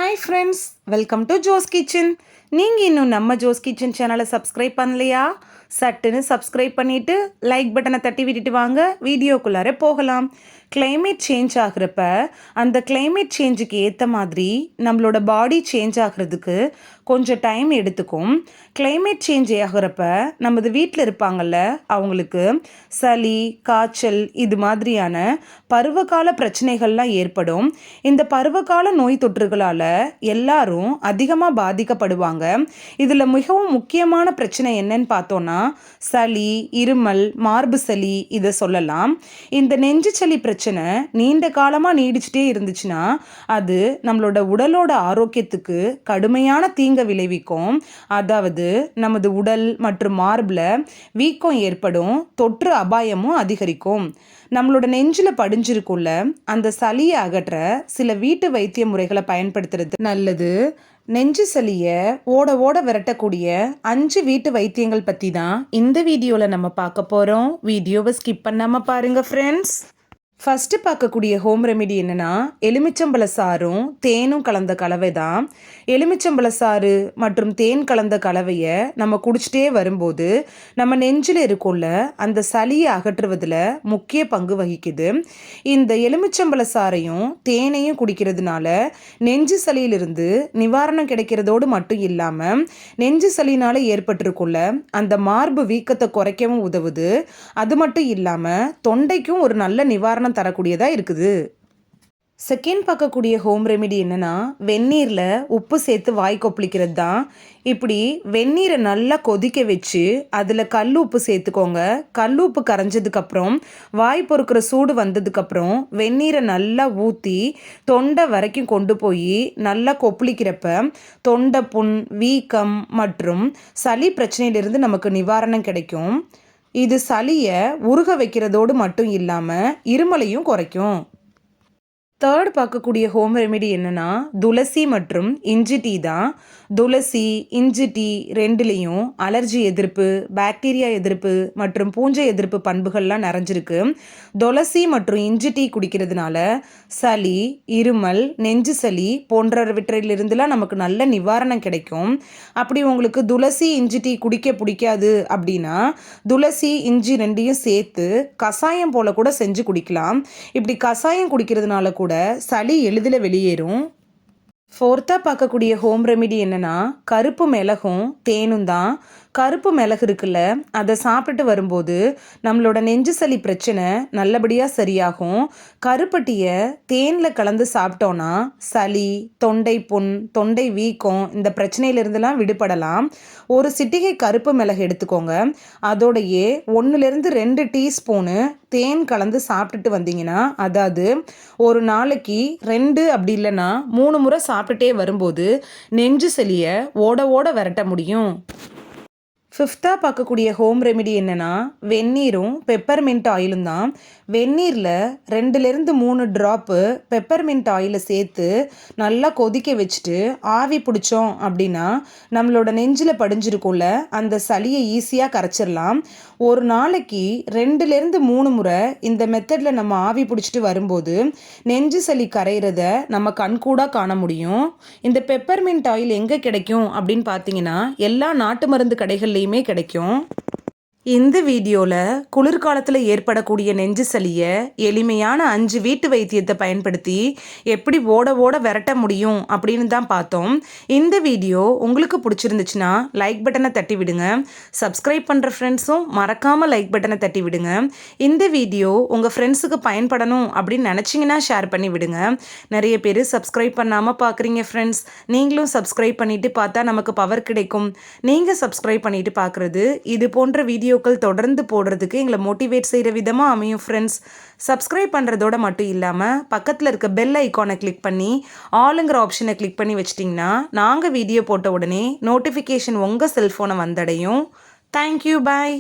Hi friends, welcome to Jo's kitchen. நீங்கள் இன்னும் நம்ம ஜோஸ் கிச்சன் சேனலை சப்ஸ்கிரைப் பண்ணலையா? சட்டுன்னு சப்ஸ்கிரைப் பண்ணிவிட்டு லைக் பட்டனை தட்டி விட்டுட்டு வாங்க, வீடியோக்குள்ளார போகலாம். கிளைமேட் சேஞ்ச் ஆகிறப்ப அந்த கிளைமேட் சேஞ்சுக்கு ஏற்ற மாதிரி நம்மளோட பாடி சேஞ்ச் ஆகிறதுக்கு கொஞ்சம் டைம் எடுத்துக்கும். கிளைமேட் சேஞ்ச் ஆகிறப்ப நமது வீட்டில் இருப்பாங்கள்ல, அவங்களுக்கு சளி, காய்ச்சல் இது மாதிரியான பருவகால பிரச்சனைகள்லாம் ஏற்படும். இந்த பருவகால நோய் தொற்றுகளால் எல்லாரும் அதிகமாக பாதிக்கப்படுவாங்க. இதில் மிகவும் முக்கியமான பிரச்சனை என்னன்னு பார்த்தோன்னா சளி, இருமல், மார்பு சளி இதை சொல்லலாம். இந்த நெஞ்சு சளி பிரச்சனை நீண்ட காலமாக நீடிச்சுட்டே இருந்துச்சுன்னா அது நம்மளோட உடலோட ஆரோக்கியத்துக்கு கடுமையான தீங்கை விளைவிக்கும். அதாவது நமது உடல் மற்றும் மார்பில் வீக்கம் ஏற்படும், தொற்று அபாயமும் அதிகரிக்கும். நம்மளோட நெஞ்சில் படிஞ்சிருக்குள்ள அந்த சளியை அகற்ற சில வீட்டு வைத்திய முறைகளை பயன்படுத்துறது நல்லது. நெஞ்சு சளியை ஓட ஓட விரட்டக்கூடிய 5 வீட்டு வைத்தியங்கள் பற்றி தான் இந்த வீடியோவில் நம்ம பார்க்க போகிறோம். வீடியோவை ஸ்கிப் பண்ணாமல் பாருங்கள் ஃப்ரெண்ட்ஸ். ஃபஸ்ட்டு பார்க்கக்கூடிய ஹோம் ரெமெடி என்னென்னா எலுமிச்சம்பழ சாறும் தேனும் கலந்த கலவை தான். எலுமிச்சம்பழ சாறு மற்றும் தேன் கலந்த கலவையை நம்ம குடிச்சிட்டே வரும்போது நம்ம நெஞ்சில் இருக்குள்ள அந்த சளியை அகற்றுவதில் முக்கிய பங்கு வகிக்குது. இந்த எலுமிச்சம்பழ சாறையும் தேனையும் குடிக்கிறதுனால நெஞ்சு சளியிலிருந்து நிவாரணம் கிடைக்கிறதோடு மட்டும் இல்லாமல் நெஞ்சு சளினால் ஏற்பட்டிருக்குள்ள அந்த மார்பு வீக்கத்தை குறைக்கவும் உதவுது. அது மட்டும் இல்லாமல் தொண்டைக்கும் ஒரு நல்ல நிவாரணம் தரக்கூடியதா இருக்குது. செகண்ட் பார்க்கக்கூடிய ஹோம் ரெமெடி என்னன்னா வெந்நீரில் உப்பு சேர்த்து வாய் கொப்பளிக்கிறது தான். இப்படி வெந்நீரை நல்லா கொதிக்க வச்சு அதில் கல் உப்பு சேர்த்துக்கோங்க. கல் உப்பு கரைஞ்சதுக்கப்புறம் வாய் பொறுக்கிற சூடு வந்ததுக்கப்புறம் வெந்நீரை நல்லா ஊற்றி தொண்டை வரைக்கும் கொண்டு போய் நல்லா கொப்பளிக்கிறப்ப தொண்டை புண், வீக்கம் மற்றும் சளி பிரச்சனையிலிருந்து நமக்கு நிவாரணம் கிடைக்கும். இது சளியை உருக வைக்கிறதோடு மட்டும் இல்லாமல் இருமலையும் குறைக்கும். தேர்ட் பார்க்கக்கூடிய ஹோம் ரெமெடி என்னென்னா துளசி மற்றும் இஞ்சி டீ தான். துளசி, இஞ்சி டீ ரெண்டுலேயும் அலர்ஜி எதிர்ப்பு, பாக்டீரியா எதிர்ப்பு மற்றும் பூஞ்சை எதிர்ப்பு பண்புகள்லாம் நிறைஞ்சிருக்கு. துளசி மற்றும் இஞ்சி டீ குடிக்கிறதுனால சளி, இருமல், நெஞ்சு சளி போன்றவற்றிலிருந்துலாம் நமக்கு நல்ல நிவாரணம் கிடைக்கும். அப்படி உங்களுக்கு துளசி, இஞ்சி டீ குடிக்க பிடிக்காது அப்படின்னா துளசி, இஞ்சி ரெண்டையும் சேர்த்து கஷாயம் போல கூட செஞ்சு குடிக்கலாம். இப்படி கஷாயம் குடிக்கிறதுனால கூட சளி எளிதில் வெளியேறும். ஃபோர்த்தாக பார்க்கக்கூடிய ஹோம் ரெமெடி என்னென்னா கருப்பு மிளகும் தேனும் தான். கருப்பு மிளகு இருக்குல்ல, அதை சாப்பிட்டுட்டு வரும்போது நம்மளோட நெஞ்சு சளி பிரச்சனை நல்லபடியாக சரியாகும். கருப்பட்டியை தேனில் கலந்து சாப்பிட்டோன்னா சளி, தொண்டை புண், தொண்டை வீக்கம் இந்த பிரச்சனையிலிருந்துலாம் விடுபடலாம். ஒரு சிட்டிகை கருப்பு மிளகு எடுத்துக்கோங்க. அதோடையே 1-2 டீஸ்பூனு தேன் கலந்து சாப்பிட்டுட்டு வந்தீங்கன்னா, அதாவது ஒரு நாளைக்கு 2 அப்படி இல்லைன்னா 3 முறை சாப்பிட்டுட்டே வரும்போது நெஞ்சு சளியை ஓட ஓட விரட்ட முடியும். ஃபிஃப்த்தாக பார்க்கக்கூடிய ஹோம் ரெமெடி என்னென்னா வெந்நீரும் பெப்பர்மின்ட் ஆயிலும் தான். வெந்நீரில் 2-3 ட்ராப்பு பெப்பர்மின்ட் ஆயிலை சேர்த்து நல்லா கொதிக்க வச்சுட்டு ஆவி பிடிச்சோம் அப்படின்னா நம்மளோட நெஞ்சில் படிஞ்சிருக்குள்ள அந்த சளியை ஈஸியாக கரைச்சிடலாம். ஒரு நாளைக்கு 2-3 முறை இந்த மெத்தடில் நம்ம ஆவி பிடிச்சிட்டு வரும்போது நெஞ்சு சளி கரைகிறத நம்ம கண்கூடாக காண முடியும். இந்த பெப்பர்மின்ட் ஆயில் எங்கே கிடைக்கும் அப்படின்னு பார்த்தீங்கன்னா எல்லா நாட்டு மருந்து கடைகள்லையும் கிடைக்கும். இந்த வீடியோவில் குளிர்காலத்தில் ஏற்படக்கூடிய நெஞ்சு சளியை எளிமையான 5 வீட்டு வைத்தியத்தை பயன்படுத்தி எப்படி ஓட ஓட விரட்ட முடியும் அப்படின்னு தான் பார்த்தோம். இந்த வீடியோ உங்களுக்கு பிடிச்சிருந்துச்சுன்னா லைக் பட்டனை தட்டி விடுங்க. சப்ஸ்கிரைப் பண்ணுற ஃப்ரெண்ட்ஸும் மறக்காமல் லைக் பட்டனை தட்டி விடுங்க. இந்த வீடியோ உங்கள் ஃப்ரெண்ட்ஸுக்கு பயன்படணும் அப்படின்னு நினச்சிங்கன்னா ஷேர் பண்ணி விடுங்க. நிறைய பேர் சப்ஸ்கிரைப் பண்ணாமல் பார்க்குறீங்க ஃப்ரெண்ட்ஸ். நீங்களும் சப்ஸ்கிரைப் பண்ணிவிட்டு பார்த்தா நமக்கு பவர் கிடைக்கும். நீங்கள் சப்ஸ்கிரைப் பண்ணிவிட்டு பார்க்குறது இது போன்ற வீடியோ தொடர்ந்து போடுறதுக்கு எங்களை மோட்டிவேட் செய்கிற விதமாக அமையும் ஃப்ரெண்ட்ஸ். சப்ஸ்கிரைப் பண்ணுறதோட மட்டும் இல்லாமல் பக்கத்தில் இருக்க பெல் ஐக்கானை கிளிக் பண்ணி ஆளுங்கிற ஆப்ஷனை கிளிக் பண்ணி வச்சிட்டிங்கன்னா நாங்கள் வீடியோ போட்ட உடனே நோட்டிஃபிகேஷன் உங்கள் செல்ஃபோனை வந்தடையும். தேங்க்யூ, பாய்.